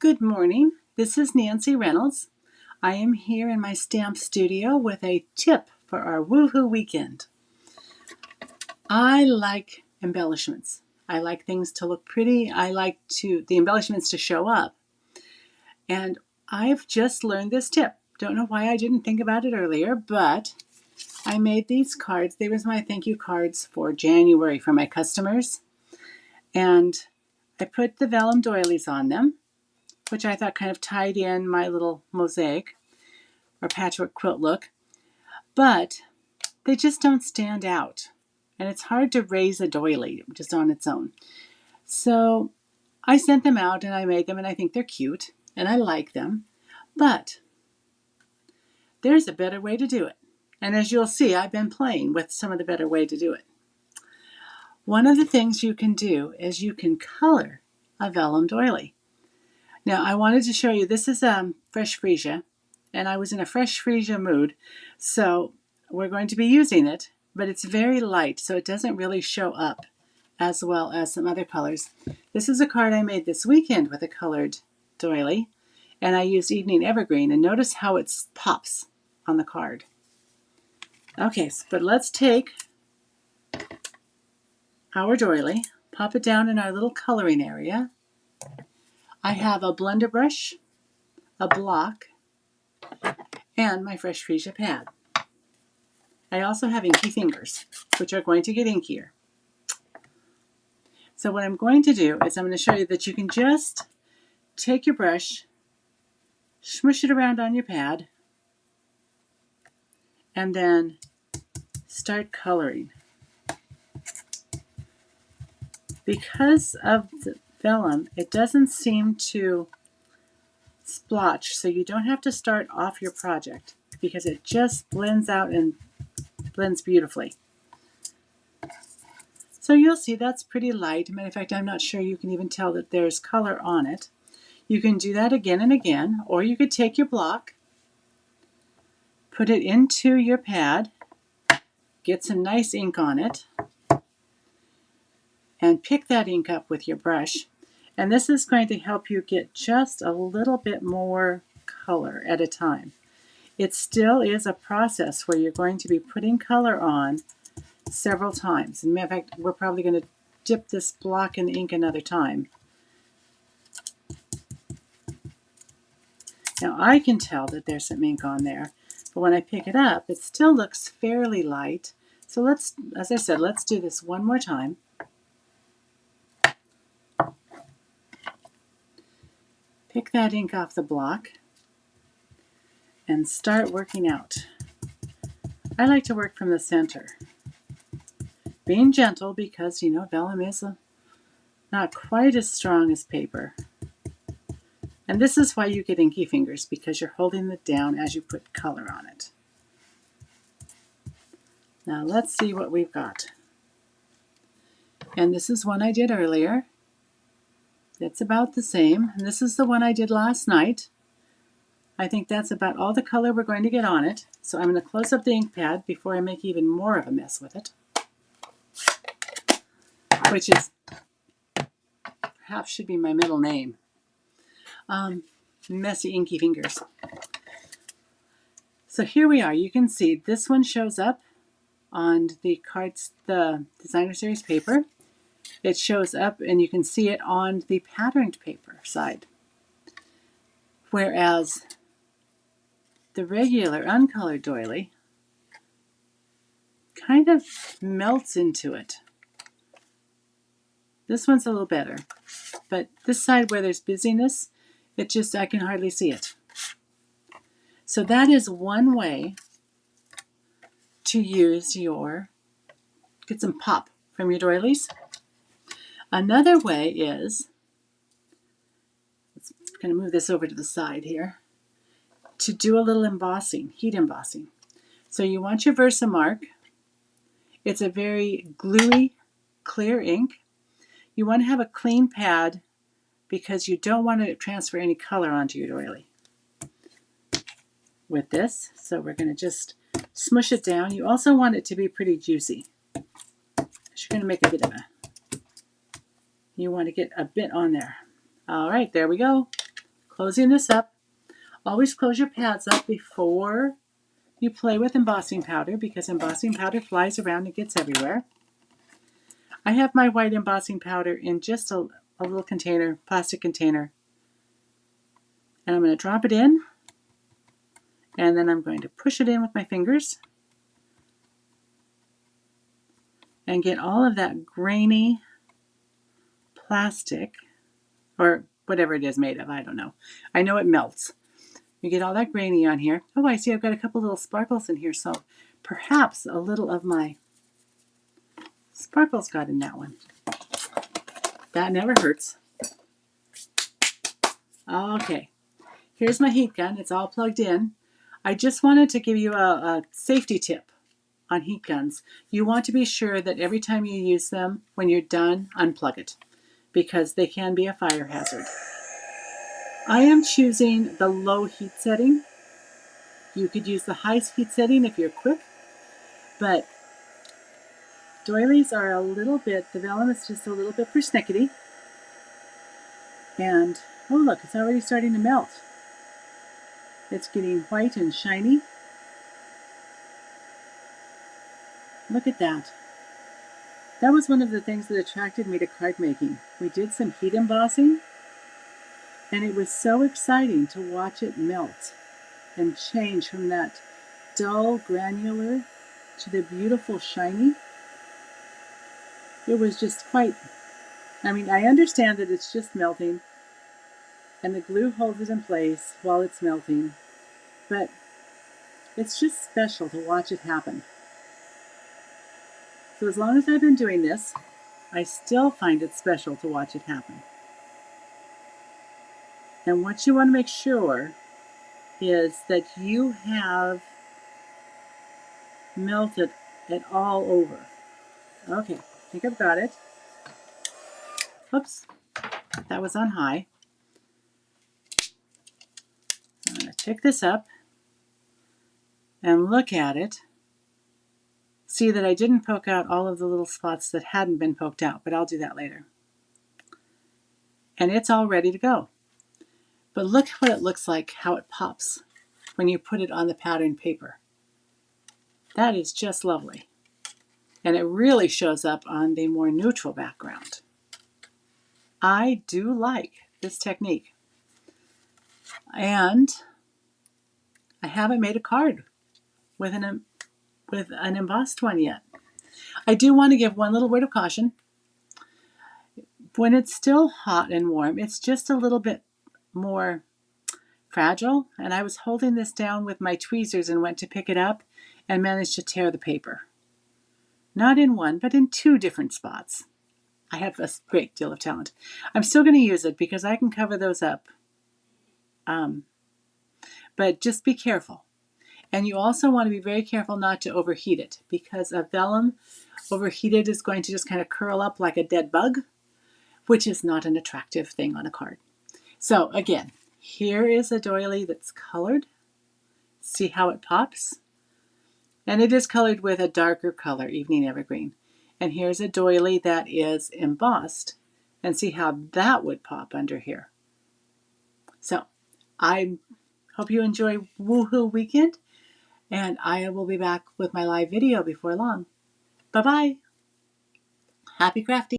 Good morning. This is Nancy Reynolds. I am here in my stamp studio with a tip for our Woohoo weekend. I like embellishments. I like things to look pretty. I like the embellishments to show up. And I've just learned this tip. Don't know why I didn't think about it earlier, but I made these cards. They were my thank you cards for January for my customers. And I put the Velum Doilies on them, which I thought kind of tied in my little mosaic or patchwork quilt look, but they just don't stand out. And it's hard to raise a doily just on its own. So I sent them out and I made them, and I think they're cute and I like them, but there's a better way to do it. And as you'll see, I've been playing with some of the better way to do it. One of the things you can do is you can color a vellum doily. Now, I wanted to show you, this is fresh freesia, and I was in a fresh freesia mood, so we're going to be using it, but it's very light, so it doesn't really show up as well as some other colors. This is a card I made this weekend with a colored doily, and I used Evening Evergreen, and notice how it pops on the card. Okay, but let's take our doily, pop it down in our little coloring area. I have a blender brush, a block, and my fresh freesia pad. I also have inky fingers, which are going to get inkier. So what I'm going to do is I'm going to show you that you can just take your brush, smush it around on your pad, and then start coloring. Because of the vellum, it doesn't seem to splotch, so you don't have to start off your project because it just blends out and blends beautifully. So you'll see that's pretty light. Matter of fact, I'm not sure you can even tell that there's color on it. You can do that again and again, or you could take your block, put it into your pad, get some nice ink on it, and pick that ink up with your brush. And this is going to help you get just a little bit more color at a time. It still is a process where you're going to be putting color on several times. As a matter of fact, we're probably going to dip this block in the ink another time. Now I can tell that there's some ink on there, but when I pick it up, it still looks fairly light. So let's, as I said, let's do this one more time. Pick that ink off the block and start working out. I like to work from the center, being gentle because, you know, vellum is not quite as strong as paper. And this is why you get inky fingers, because you're holding it down as you put color on it. Now let's see what we've got. And this is one I did earlier. It's about the same. And this is the one I did last night. I think that's about all the color we're going to get on it. So I'm going to close up the ink pad before I make even more of a mess with it, which is perhaps should be my middle name. Messy inky fingers. So here we are. You can see this one shows up on the cards, the designer series paper. It shows up and you can see it on the patterned paper side. Whereas the regular uncolored doily kind of melts into it. This one's a little better, but this side where there's busyness, it just, I can hardly see it. So that is one way to use get some pop from your doilies. Another way is, let's kind of move this over to the side here, to do a little embossing, heat embossing. So you want your Versamark. It's a very gluey, clear ink. You want to have a clean pad because you don't want to transfer any color onto your doily with this. So we're going to just smush it down. You also want it to be pretty juicy. You're going to make a bit of you want to get a bit on there. All right, there we go. closing this up. Always close your pads up before you play with embossing powder because embossing powder flies around and gets everywhere. I have my white embossing powder in just a little container, plastic container. And I'm going to drop it in. And then I'm going to push it in with my fingers. And get all of that grainy plastic, or whatever it is made of, I don't know. I know it melts. You get all that grainy on here. Oh, I see I've got a couple little sparkles in here, so perhaps a little of my sparkles got in that one. That never hurts. Okay, here's my heat gun. It's all plugged in. I just wanted to give you a safety tip on heat guns. You want to be sure that every time you use them, when you're done, unplug it, because they can be a fire hazard. I am choosing the low heat setting. You could use the high heat setting if you're quick, but doilies are a little bit, the vellum is just a little bit persnickety. And, oh look, it's already starting to melt. It's getting white and shiny. Look at that. That was one of the things that attracted me to card making. We did some heat embossing, and it was so exciting to watch it melt and change from that dull granular to the beautiful shiny. It was just quite, I mean, I understand that it's just melting and the glue holds it in place while it's melting, but it's just special to watch it happen. So as long as I've been doing this, I still find it special to watch it happen. And what you want to make sure is that you have melted it all over. Okay, I think I've got it. Oops, that was on high. I'm going to pick this up and look at it. See that I didn't poke out all of the little spots that hadn't been poked out, but I'll do that later. And it's all ready to go. But look what it looks like, how it pops when you put it on the pattern paper. That is just lovely. And it really shows up on the more neutral background. I do like this technique. And I haven't made a card with an embossed one yet. I do want to give one little word of caution. When it's still hot and warm, it's just a little bit more fragile. And I was holding this down with my tweezers and went to pick it up and managed to tear the paper. Not in one, but in two different spots. I have a great deal of talent. I'm still going to use it because I can cover those up. But just be careful. And you also want to be very careful not to overheat it, because a vellum overheated is going to just kind of curl up like a dead bug, which is not an attractive thing on a card. So again, here is a doily that's colored. See how it pops? And it is colored with a darker color, Evening Evergreen. And here's a doily that is embossed. And see how that would pop under here. So I hope you enjoy Woohoo Weekend. And I will be back with my live video before long. Bye-bye. Happy crafting.